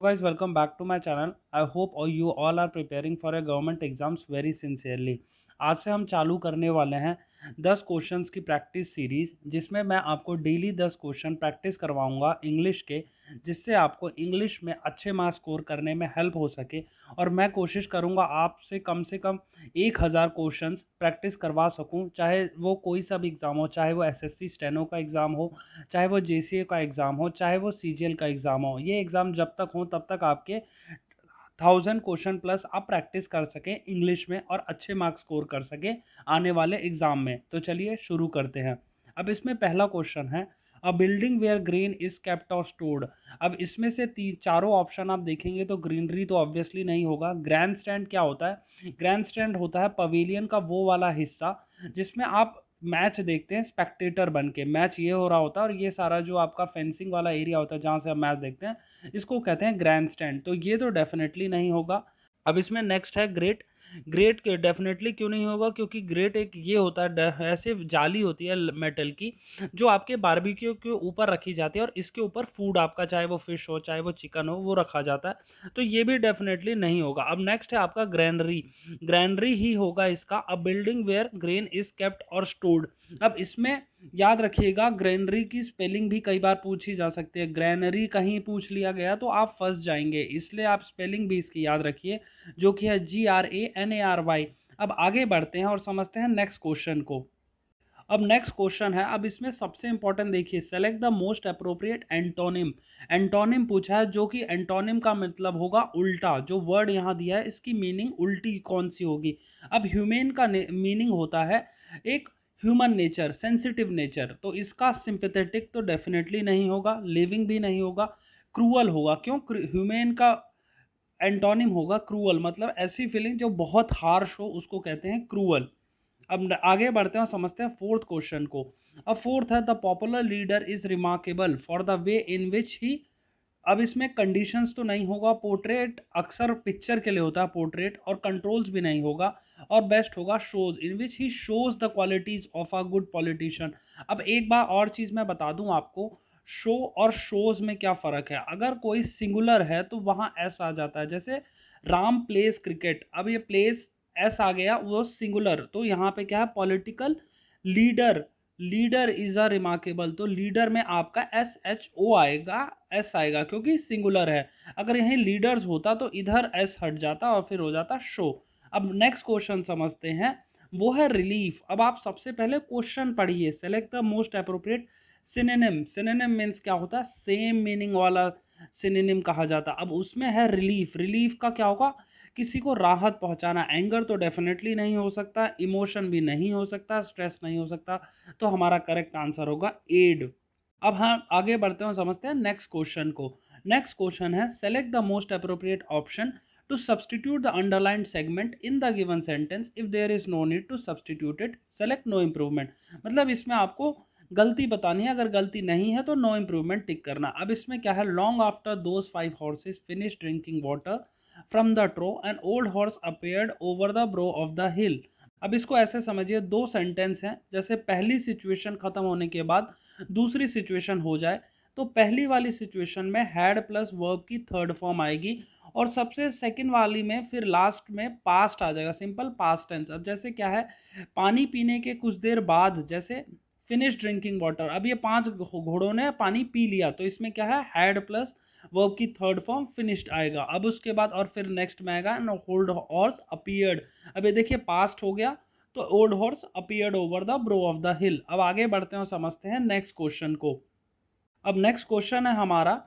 Guys, welcome back to my channel. I hope you all are preparing for a government exams very sincerely. आज से हम चालू करने वाले हैं 10 क्वेश्चंस की प्रैक्टिस सीरीज, जिसमें मैं आपको डेली 10 क्वेश्चन प्रैक्टिस करवाऊंगा इंग्लिश के, जिससे आपको इंग्लिश में अच्छे मार्क्स स्कोर करने में हेल्प हो सके। और मैं कोशिश करूंगा आपसे कम 1000 क्वेश्चंस प्रैक्टिस करवा सकूं, चाहे वो कोई सा भी एग्ज़ाम हो, चाहे वो एसएससी स्टेनो का एग्ज़ाम हो, चाहे वो जेसीए का एग्ज़ाम हो, चाहे वो सीजीएल का एग्ज़ाम हो। ये एग्ज़ाम जब तक हो तब तक आपके 1000 क्वेश्चन प्लस आप प्रैक्टिस कर सकें इंग्लिश में और अच्छे मार्क्स स्कोर कर सकें आने वाले एग्ज़ाम में। तो चलिए शुरू करते हैं। अब इसमें पहला क्वेश्चन है, a building where green is kept और स्टोर्ड। अब इसमें से चारों ऑप्शन आप देखेंगे तो ग्रीनरी तो ऑब्वियसली नहीं होगा। ग्रैंड स्टैंड क्या होता है? ग्रैंड स्टैंड होता है पवेलियन का वो वाला हिस्सा जिसमें आप मैच देखते हैं स्पेक्टेटर बन के। मैच ये हो रहा होता है और ये सारा जो आपका फेंसिंग वाला एरिया होता है जहाँ से आप मैच देखते हैं, इसको कहते हैं ग्रैंड स्टैंड। तो ये तो डेफिनेटली नहीं होगा। अब इसमें नेक्स्ट है ग्रेट। ग्रेट के डेफिनेटली क्यों नहीं होगा? क्योंकि ग्रेट एक ये होता है, ऐसे जाली होती है मेटल की, जो आपके बारबेक्यू के ऊपर रखी जाती है और इसके ऊपर फूड आपका, चाहे वो फिश हो चाहे वो चिकन हो, वो रखा जाता है। तो ये भी डेफिनेटली नहीं होगा। अब नेक्स्ट है आपका ग्रैनरी। ग्रैनरी ही होगा इसका। A building where grain is kept और स्टोर्ड। अब इसमें याद रखिएगा, ग्रेनरी की स्पेलिंग भी कई बार पूछी जा सकती है। ग्रैनरी कहीं पूछ लिया गया तो आप फंस जाएंगे, इसलिए आप स्पेलिंग भी इसकी याद रखिए, जो कि है GRANARY। अब आगे बढ़ते हैं और समझते हैं नेक्स्ट क्वेश्चन को। अब नेक्स्ट क्वेश्चन है, अब इसमें सबसे इंपॉर्टेंट देखिए, select the most appropriate antonym. Antonym पूछा है, जो कि एंटोनिम का मतलब होगा उल्टा। जो वर्ड यहाँ दिया है इसकी मीनिंग उल्टी कौन सी होगी? अब ह्यूमेन का मीनिंग होता है एक ह्यूमन नेचर, सेंसिटिव नेचर, तो इसका सिंपैथेटिक तो डेफिनेटली नहीं होगा, लिविंग भी नहीं होगा, क्रूअल होगा। क्यों? ह्यूमेन का एंटोनिम होगा क्रूअल, मतलब ऐसी फीलिंग जो बहुत हार्श हो उसको कहते हैं क्रूअल। अब आगे बढ़ते हैं और समझते हैं फोर्थ क्वेश्चन को। अब फोर्थ है, the popular leader is remarkable for the way in which he. अब इसमें कंडीशंस तो नहीं होगा। पोर्ट्रेट अक्सर पिक्चर के लिए होता है पोर्ट्रेट, और कंट्रोल्स भी नहीं होगा। और बेस्ट होगा shows in which he shows the qualities of a good politician. अब एक बार और चीज मैं बता दूं आपको, शो और शोज में क्या फर्क है। अगर कोई सिंगुलर है तो वहां एस आ जाता है, जैसे राम प्लेस क्रिकेट। अब ये प्लेस एस आ गया, वो सिंगुलर, तो यहाँ पे क्या है? Political leader. Leader is a remarkable, तो लीडर में आपका SHO आएगा, एस आएगा, क्योंकि सिंगुलर है। अगर यहीं लीडर्स होता तो इधर एस हट जाता और फिर हो जाता शो। अब नेक्स्ट क्वेश्चन समझते हैं, वो है रिलीफ। अब आप सबसे पहले क्वेश्चन पढ़िए, select the most appropriate synonym. Synonym means क्या होता है? सेम मीनिंग वाला सिनोनिम कहा जाता है। अब उसमें है रिलीफ। रिलीफ का क्या होगा? किसी को राहत पहुंचाना। एंगर तो डेफिनेटली नहीं हो सकता, इमोशन भी नहीं हो सकता, स्ट्रेस नहीं हो सकता, तो हमारा करेक्ट आंसर होगा एड। अब हम आगे बढ़ते हैं, समझते हैं नेक्स्ट क्वेश्चन को। नेक्स्ट क्वेश्चन है, select the most appropriate option to substitute the underlined segment in the given sentence if there is no need to substitute it, select no improvement. मतलब इसमें आपको गलती बतानी है, अगर गलती नहीं है तो नो इंप्रूवमेंट टिक करना। अब इसमें क्या है, long after those 5 horses finish drinking water from the trough an old horse appeared over the brow of the hill. अब इसको ऐसे समझिए, दो सेंटेंस हैं, जैसे पहली सिचुएशन खत्म होने के बाद दूसरी सिचुएशन हो जाए, तो पहली वाली सिचुएशन में हैड प्लस वर्ब की थर्ड फॉर्म आएगी, और सबसे सेकंड वाली में फिर लास्ट में पास्ट आ जाएगा, सिंपल पास्ट टेंस। अब जैसे क्या है, पानी पीने के कुछ देर बाद, जैसे फिनिश ड्रिंकिंग वाटर, अब ये 5 घोड़ों ने पानी पी लिया, तो इसमें क्या है, हैड प्लस वर्ब की थर्ड फॉर्म फिनिश्ड आएगा। अब उसके बाद और फिर नेक्स्ट में आएगा ओल्ड हॉर्स अपीयर्ड। अब ये देखिए पास्ट हो गया, तो old horse appeared over the brow of the hill. अब आगे बढ़ते हैं और समझते हैं नेक्स्ट क्वेश्चन को। अब नेक्स्ट क्वेश्चन है हमारा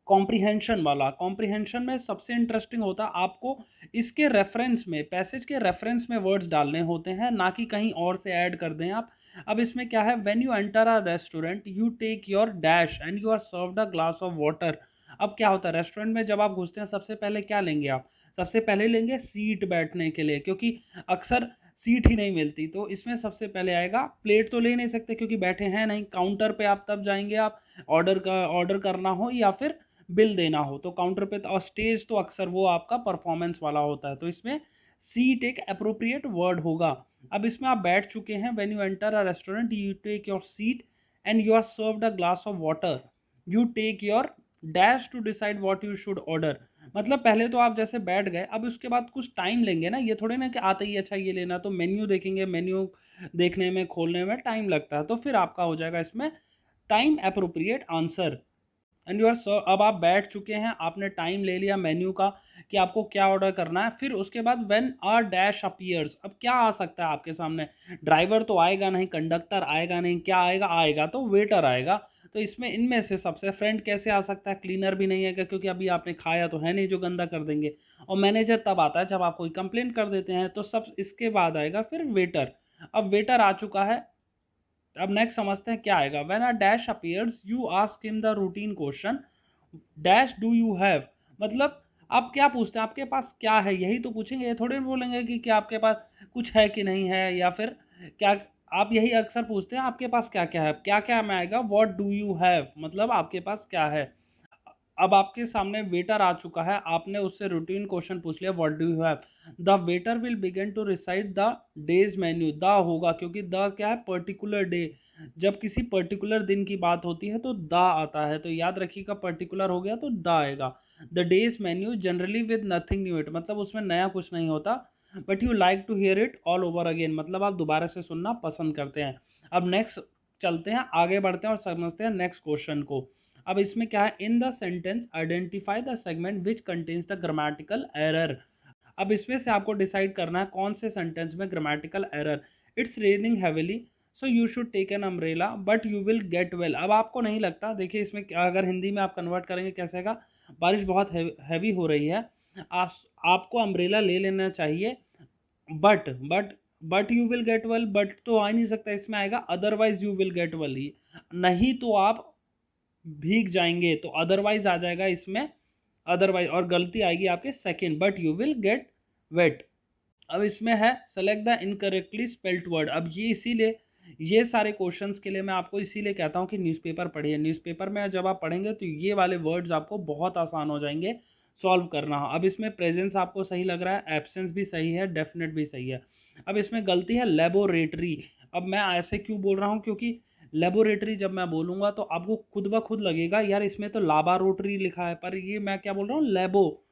कॉम्प्रिहेंशन वाला। कॉम्प्रिहेंशन में सबसे इंटरेस्टिंग होता है, आपको इसके रेफरेंस में, पैसेज के रेफरेंस में वर्ड्स डालने होते हैं, ना कि कहीं और से ऐड कर दें आप। अब इसमें क्या है, when you enter a restaurant you take your dash and you are served a glass of water. अब क्या होता है, रेस्टोरेंट में जब आप घुसते हैं सबसे पहले क्या लेंगे आप? सबसे पहले लेंगे सीट बैठने के लिए, क्योंकि अक्सर सीट ही नहीं मिलती। तो इसमें सबसे पहले आएगा, प्लेट तो ले नहीं सकते क्योंकि बैठे हैं नहीं, काउंटर पे आप तब जाएंगे, आप ऑर्डर करना हो या फिर बिल देना हो तो काउंटर पे। और स्टेज तो अक्सर वो आपका परफॉर्मेंस वाला होता है, तो इसमें सीट एक अप्रोप्रिएट वर्ड होगा। अब इसमें आप बैठ चुके हैं, when you enter a restaurant you take your seat and you are served a glass of water, you take your dash to decide what you should order. मतलब पहले तो आप जैसे बैठ गए, अब उसके बाद कुछ टाइम लेंगे ना, ये थोड़े ना कि आते ही अच्छा ये लेना, तो मेन्यू देखेंगे, मेन्यू देखने में खोलने में टाइम लगता है, तो फिर आपका हो जाएगा इसमें time appropriate answer. And you are so, अब आप बैठ चुके हैं, आपने टाइम ले लिया मेन्यू का कि आपको क्या ऑर्डर करना है। फिर उसके बाद व्हेन अ डैश अपीयर्स, अब क्या आ सकता है आपके सामने? ड्राइवर तो आएगा नहीं, कंडक्टर आएगा नहीं, क्या आएगा? आएगा तो वेटर आएगा। तो इसमें इनमें से सबसे फ्रेंड कैसे आ सकता है? क्लीनर भी नहीं आएगा, क्योंकि अभी आपने खाया तो है नहीं जो गंदा कर देंगे। और मैनेजर तब आता है जब आप कोई कंप्लेन कर देते हैं। तो सब इसके बाद आएगा फिर वेटर। अब वेटर आ चुका है, अब नेक्स्ट समझते हैं क्या आएगा। When a dash appears you ask him the routine question dash do you have. मतलब आप क्या पूछते हैं, आपके पास क्या है, यही तो पूछेंगे। ये थोड़े बोलेंगे कि क्या आपके पास कुछ है कि नहीं है, या फिर क्या। आप यही अक्सर पूछते हैं आपके पास क्या क्या है। क्या क्या में आएगा? व्हाट डू यू हैव, मतलब आपके पास क्या है। अब आपके सामने वेटर आ चुका है, आपने उससे रूटीन क्वेश्चन पूछ लिया what do you have. The waiter will begin to recite the day's menu. The होगा क्योंकि द क्या है? Particular day. जब किसी पर्टिकुलर दिन की बात होती है तो द आता है, तो याद रखिएगा पर्टिकुलर हो गया तो द आएगा। The day's menu generally with nothing new it, मतलब उसमें नया कुछ नहीं होता। But you like to hear it all over again, मतलब आप दोबारा से सुनना पसंद करते हैं। अब नेक्स्ट चलते हैं, आगे बढ़ते हैं और समझते हैं नेक्स्ट क्वेश्चन को। अब इसमें क्या है? In the sentence identify the segment which contains the grammatical error. अब इसमें से आपको डिसाइड करना है कौन से सेंटेंस में grammatical error. It's raining heavily so you should take an umbrella but you will get well. अब आपको नहीं लगता, देखिए इसमें अगर हिंदी में आप कन्वर्ट करेंगे कैसे का, बारिश बहुत हैवी हो रही है, आप आपको अम्ब्रेला ले लेना चाहिए, but but you will get well, but तो आ ही नहीं सकता, इसमें आएगा otherwise you will get well. नहीं तो आप भीग जाएंगे, तो अदरवाइज आ जाएगा इसमें, अदरवाइज। और गलती आएगी आपके second, but you will get wet. अब इसमें है select the incorrectly spelled word. अब ये इसीलिए, ये सारे क्वेश्चंस के लिए मैं आपको इसीलिए कहता हूँ कि न्यूज़पेपर पढ़िए। न्यूज़पेपर में जब आप पढ़ेंगे तो ये वाले वर्ड्स आपको बहुत आसान हो जाएंगे सॉल्व करना। अब इसमें प्रेजेंस आपको सही लग रहा है, एब्सेंस भी सही है, डेफिनेट भी सही है। अब इसमें गलती है लेबोरेटरी। अब मैं ऐसे क्यों बोल रहा हूँ? क्योंकि लेबोरेटरी जब मैं बोलूँगा तो आपको खुद ब खुद लगेगा यार इसमें तो लाबारोटरी लिखा है, पर ये मैं क्या बोल रहा हूँ? लेबो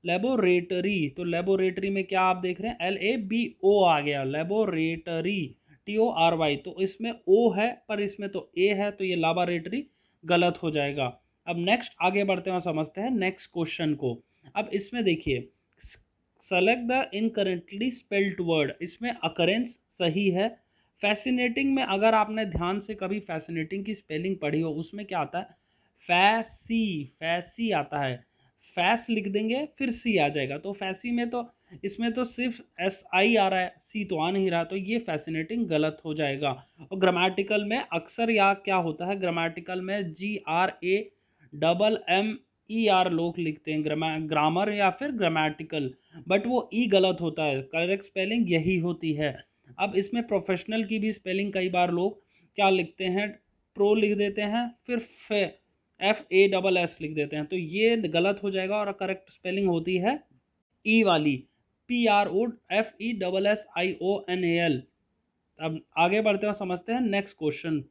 लेबोरेटरी। तो लेबोरेटरी में क्या आप देख रहे हैं? LABO आ गया, लेबोरेटरी, TORY। तो इसमें O है पर इसमें तो A है, तो ये लेबोरेटरी गलत हो जाएगा। अब नेक्स्ट आगे बढ़ते हैं और समझते हैं नेक्स्ट क्वेश्चन को। अब इसमें देखिए, select the incorrectly spelled word. इसमें अकरेंस सही है। फैसिनेटिंग में अगर आपने ध्यान से कभी फैसिनेटिंग की स्पेलिंग पढ़ी हो, उसमें क्या आता है? फैसी, फैसी आता है। फैस लिख देंगे फिर सी आ जाएगा, तो फैसी में तो, इसमें तो सिर्फ SI आ रहा है, सी तो आ नहीं रहा, तो ये फैसिनेटिंग गलत हो जाएगा। और ग्रामेटिकल में अक्सर या क्या होता है, ग्रामेटिकल में GRAMMER लोग लिखते हैं, ग्रामर या फिर ग्रामेटिकल, बट वो ई गलत होता है, करेक्ट स्पेलिंग यही होती है। अब इसमें प्रोफेशनल की भी स्पेलिंग कई बार लोग क्या लिखते हैं? प्रो लिख देते हैं, फिर FASS लिख देते हैं, तो ये गलत हो जाएगा। और करेक्ट स्पेलिंग होती है ई वाली, PROFESSIONAL। अब आगे बढ़ते हैं और समझते हैं नेक्स्ट क्वेश्चन।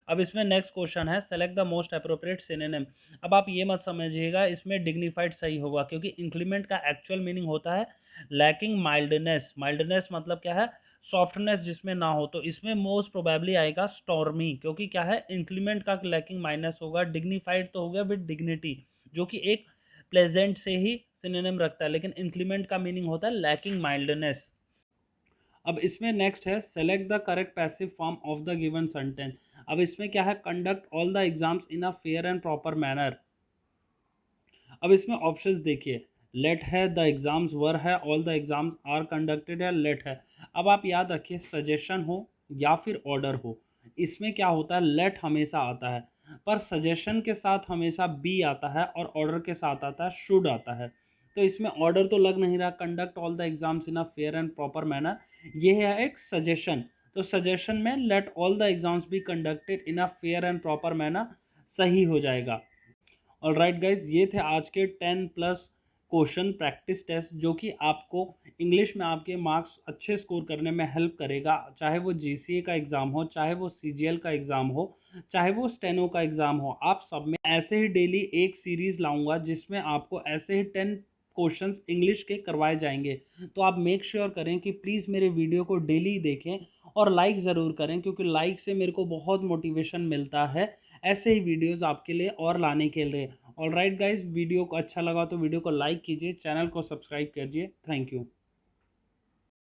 अब इसमें नेक्स्ट क्वेश्चन है select the most appropriate synonym. अब आप ये मत समझिएगा इसमें डिग्निफाइड सही होगा, क्योंकि इंक्रीमेंट का एक्चुअल मीनिंग होता है लैकिंग माइल्डनेस। माइल्डनेस मतलब क्या है? सॉफ्टनेस जिसमें ना हो, तो इसमें मोस्ट प्रोबेबली आएगा स्टॉर्मी, क्योंकि क्या है? इंक्रीमेंट का लैकिंग माइनस होगा। डिग्निफाइड तो हो गया विद डिग्निटी, जो कि एक प्लेजेंट से ही सिनोनिम रखता है, लेकिन इंक्रीमेंट का मीनिंग होता है लैकिंग माइल्डनेस। अब इसमें नेक्स्ट है select the correct passive form of the given sentence. अब इसमें क्या है? Conduct all the exams in a fair and proper manner. अब इसमें ऑप्शंस देखिए, लेट है, द एग्जाम्स वर है, all the exams are conducted है, लेट है। अब आप याद रखिए सजेशन हो या फिर ऑर्डर हो, इसमें क्या होता है? लेट हमेशा आता है, पर सजेशन के साथ हमेशा बी आता है और ऑर्डर के साथ आता है शुड आता है। तो इसमें ऑर्डर तो लग नहीं रहा, conduct all the exams in a fair and proper manner, ये है एक सजेशन। तो सजेशन में let all the exams be conducted in a fair and proper manner सही हो जाएगा। ऑलराइट गाइज, ये थे आज के 10 प्लस क्वेश्चन प्रैक्टिस टेस्ट, जो कि आपको इंग्लिश में आपके मार्क्स अच्छे स्कोर करने में हेल्प करेगा, चाहे वो GCA का एग्ज़ाम हो, चाहे वो CGL का एग्ज़ाम हो, चाहे वो स्टेनो का एग्ज़ाम हो, आप सब में ऐसे ही डेली एक सीरीज़ लाऊँगा जिसमें आपको ऐसे ही 10 क्वेश्चंस इंग्लिश के करवाए जाएँगे। तो आप मेक श्योर करें कि प्लीज़ मेरे वीडियो को डेली देखें और लाइक ज़रूर करें, क्योंकि लाइक से मेरे को बहुत मोटिवेशन मिलता है ऐसे ही वीडियोज़ आपके लिए और लाने के लिए। ऑलराइट गाइज़, वीडियो को अच्छा लगा तो वीडियो को लाइक कीजिए, चैनल को सब्सक्राइब कीजिए। Thank you.